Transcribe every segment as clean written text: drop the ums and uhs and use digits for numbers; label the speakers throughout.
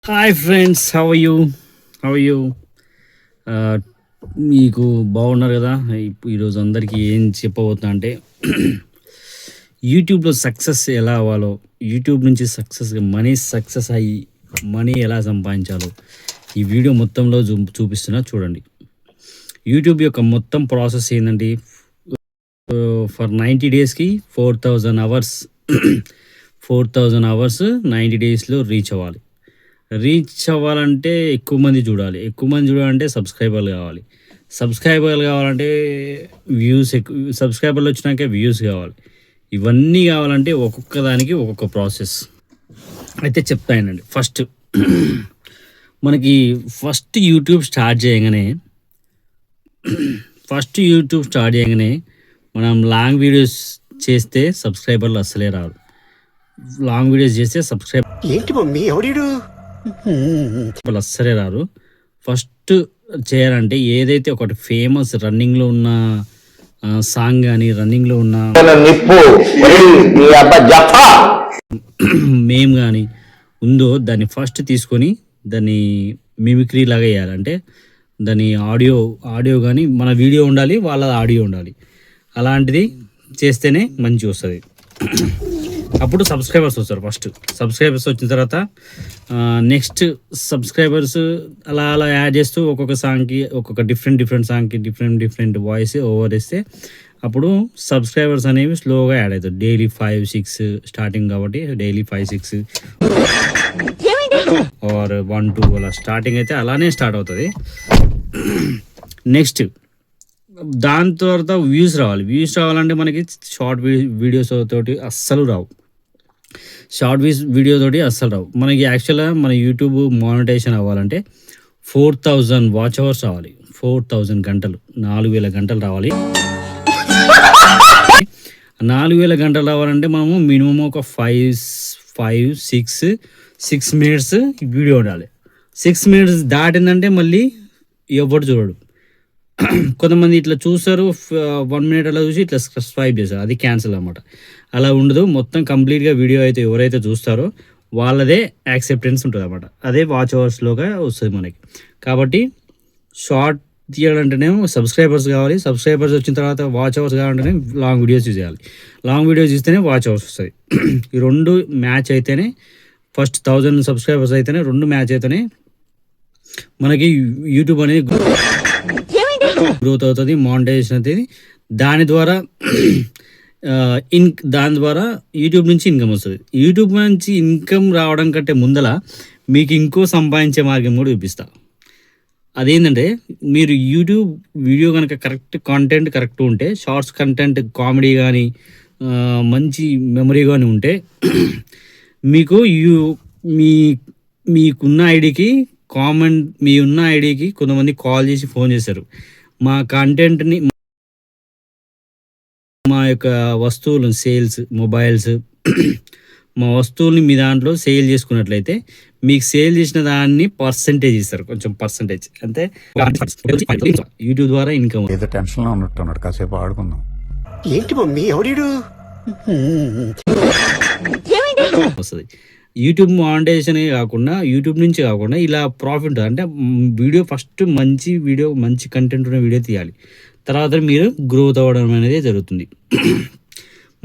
Speaker 1: Hi friends, how you మీకు బాగున్నారు కదా? ఈరోజు అందరికీ ఏం చెప్పబోతున్నా అంటే యూట్యూబ్లో సక్సెస్ ఎలా అవ్వాలో, యూట్యూబ్ నుంచి సక్సెస్ అయ్యి మనీ ఎలా సంపాదించాలో ఈ వీడియో మొత్తంలో చూపిస్తున్నా చూడండి. యూట్యూబ్ యొక్క మొత్తం ప్రాసెస్ ఏంటంటే ఫర్ 90 డేస్కి 4,000 అవర్స్ 4,000 అవర్స్ 90 డేస్లో రీచ్ అవ్వాలంటే ఎక్కువ మంది చూడాలంటే సబ్స్క్రైబర్లు కావాలంటే సబ్స్క్రైబర్లు వచ్చినాక వ్యూస్ కావాలి. ఇవన్నీ కావాలంటే ఒక్కొక్క దానికి ఒక్కొక్క ప్రాసెస్ అయితే చెప్తానండి. మనకి యూట్యూబ్ స్టార్ట్ చేయగానే మనం లాంగ్ వీడియోస్ చేస్తే సబ్స్క్రైబర్లు అస్సలే రాదు. లాంగ్ వీడియోస్ చేస్తే వాళ్ళు అస్సలే రారు. ఫస్ట్ చేయాలంటే ఏదైతే ఒకటి ఫేమస్ రన్నింగ్లో ఉన్న సాంగ్ కానీ రన్నింగ్లో ఉన్న మేమ్ కానీ ఉందో దాన్ని ఫస్ట్ తీసుకొని దాన్ని మిమిక్రీ లాగా వేయాలంటే దాని ఆడియో కానీ మన వీడియో ఉండాలి, వాళ్ళ ఆడియో ఉండాలి. అలాంటిది చేస్తేనే మంచి వస్తుంది. అప్పుడు సబ్స్క్రైబర్స్ వస్తారు. సబ్స్క్రైబర్స్ వచ్చిన తర్వాత నెక్స్ట్ సబ్స్క్రైబర్స్ అలా యాడ్ చేస్తూ ఒక్కొక్క సాంగ్కి ఒక్కొక్క డిఫరెంట్ సాంగ్కి డిఫరెంట్ వాయిస్ ఓవర్ వేస్తే అప్పుడు సబ్స్క్రైబర్స్ అనేవి స్లోగా యాడ్ అవుతాయి. డైలీ 5-6 స్టార్టింగ్ కాబట్టి డైలీ 5-6 ఆర్ 1-2 అలా స్టార్టింగ్ అయితే అలానే స్టార్ట్ అవుతుంది. నెక్స్ట్ దాని తర్వాత వ్యూస్ రావాలంటే మనకి షార్ట్ వీడియోస్ తోటి అస్సలు రావు. మనకి యాక్చువల్గా మన యూట్యూబ్ మానిటైజేషన్ అవ్వాలంటే 4,000 వాచ్ అవర్స్ రావాలి. 4,000 గంటలు, 4,000 గంటలు రావాలి. 4,000 గంటలు రావాలంటే మనము మినిమం ఒక 6 మినిట్స్ వీడియో ఉండాలి. 6 మినిట్స్ దాటిందంటే మళ్ళీ ఎవరు చూడడు. కొంతమంది ఇట్లా చూస్తారు, 1 మినిట్ అలా చూసి ఇట్లా స్వైప్ చేస్తారు, అది క్యాన్సిల్ అన్నమాట. అలా ఉండదు. మొత్తం కంప్లీట్గా వీడియో అయితే ఎవరైతే చూస్తారో వాళ్ళదే యాక్సెప్టెన్స్ ఉంటుంది అన్నమాట. అదే వాచ్ అవర్స్లోగా వస్తుంది మనకి. కాబట్టి షార్ట్ తీయాలంటేనేమో సబ్స్క్రైబర్స్ కావాలి. సబ్స్క్రైబర్స్ వచ్చిన తర్వాత వాచ్ అవర్స్ కావాలంటేనే లాంగ్ వీడియోస్ చేయాలి. లాంగ్ వీడియోస్ చూస్తేనే వాచ్ అవర్స్ వస్తాయి. ఈ రెండు మ్యాచ్ అయితేనే, ఫస్ట్ 1,000 సబ్స్క్రైబర్స్ అయితేనే, రెండు మ్యాచ్ అయితేనే మనకి యూట్యూబ్ అనేది గ్రోత్ అవుతుంది, మానిటైజేషన్ అవుతుంది. దాని ద్వారా యూట్యూబ్ నుంచి ఇన్కమ్ వస్తుంది. యూట్యూబ్ నుంచి ఇన్కమ్ రావడం కంటే ముందల మీకు ఇంకో సంపాదించే మార్గం కూడా చూపిస్తా. అదేంటంటే మీరు యూట్యూబ్ వీడియో కనుక కంటెంట్ కరెక్ట్ ఉంటే, షార్ట్స్ కంటెంట్ కామెడీ కానీ మంచి మెమరీ కానీ ఉంటే మీకు మీకున్న ఐడికి కొంతమంది కాల్ చేసి ఫోన్ చేశారు, మా కంటెంట్ని, మా యొక్క వస్తువులు సేల్స్, మొబైల్స్, మా వస్తువుల్ని మీ దాంట్లో సేల్ చేసుకున్నట్లయితే మీకు సేల్ చేసిన దాన్ని పర్సంటేజ్ ఇస్తారు, కొంచెం పర్సంటేజ్ అంతే. యూట్యూబ్ ద్వారా ఇన్కమ్.
Speaker 2: ఏదో టెన్షన్లో ఉన్నట్టున్నాడు, కాసేపు ఆడుకుందాం.
Speaker 3: ఏంటి మమ్మీ ఎవడీడు
Speaker 1: వస్తుంది. యూట్యూబ్ మానిటైజేషన్ కాకుండా, యూట్యూబ్ నుంచి కాకుండా ఇలా ప్రాఫిట్ అంటే వీడియో ఫస్ట్ మంచి కంటెంట్ ఉన్న వీడియో తీయాలి. తర్వాత మీరు గ్రోత్ అవ్వడం అనేది జరుగుతుంది.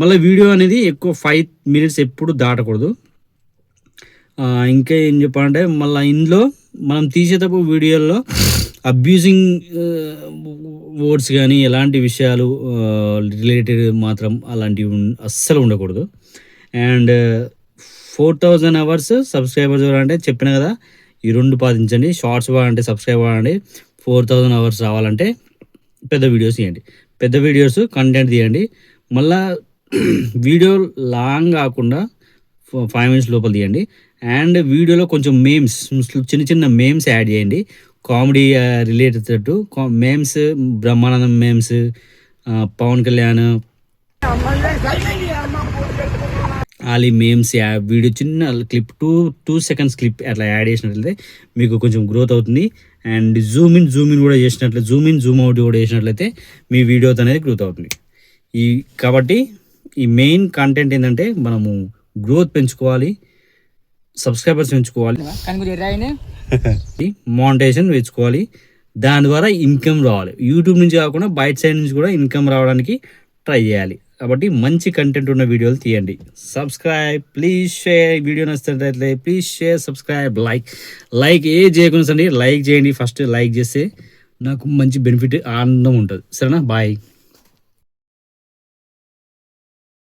Speaker 1: మళ్ళీ వీడియో అనేది ఎక్కువ 5 మినిట్స్ ఎప్పుడు దాటకూడదు. ఇంకా ఏం చెప్పాలంటే మళ్ళీ ఇందులో మనం తీసేటప్పుడు వీడియోల్లో అబ్యూజింగ్ వర్డ్స్ కానీ ఎలాంటి విషయాలు రిలేటెడ్ మాత్రం అలాంటివి అస్సలు ఉండకూడదు. అండ్ 4,000 అవర్స్ సబ్స్క్రైబర్స్ అంటే చెప్పిన కదా, ఈ రెండు పాటించండి. షార్ట్స్ వాడండి, సబ్స్క్రైబ్ వాడండి. 4,000 అవర్స్ రావాలంటే పెద్ద వీడియోస్ తీయండి, పెద్ద వీడియోస్ కంటెంట్ తీయండి. మళ్ళా వీడియో లాంగ్ కాకుండా 5 మినిట్స్ లోపల తీయండి. అండ్ వీడియోలో కొంచెం చిన్న మేమ్స్ యాడ్ చేయండి, comedy related memes, Brahmanandam memes, Pawan Kalyan Ali memes video చిన్న క్లిప్ 2 సెకండ్స్ క్లిప్ అట్లా యాడ్ చేసినట్లయితే మీకు కొంచెం గ్రోత్ అవుతుంది. అండ్ జూమ్ ఇన్ కూడా చేసినట్లయితే, జూమ్ అవుట్ కూడా చేసినట్లయితే మీ వీడియో అనేది గ్రోత్ అవుతుంది. కాబట్టి ఈ మెయిన్ కంటెంట్ ఏంటంటే మనము గ్రోత్ పెంచుకోవాలి, సబ్స్క్రైబర్స్ పెంచుకోవాలి,
Speaker 4: కానీ కొంచెం ఎర్రాయినే
Speaker 1: మానిటైజేషన్ పెంచుకోవాలి, దాని ద్వారా ఇన్కమ్ రావాలి. యూట్యూబ్ నుంచి కాకుండా బయట సైడ్ నుంచి కూడా ఇన్కమ్ రావడానికి ట్రై చేయాలి. కాబట్టి మంచి కంటెంట్ ఉన్న వీడియోలు తీయండి. Subscribe, please share. వీడియో నచ్చినట్లయితే ప్లీజ్ షేర్, సబ్స్క్రైబ్, లైక్ ఏ చేయకుండా లైక్ చేయండి. ఫస్ట్ లైక్ చేస్తే నాకు మంచి బెనిఫిట్, ఆనందం ఉంటుంది. సరేనా? బాయ్.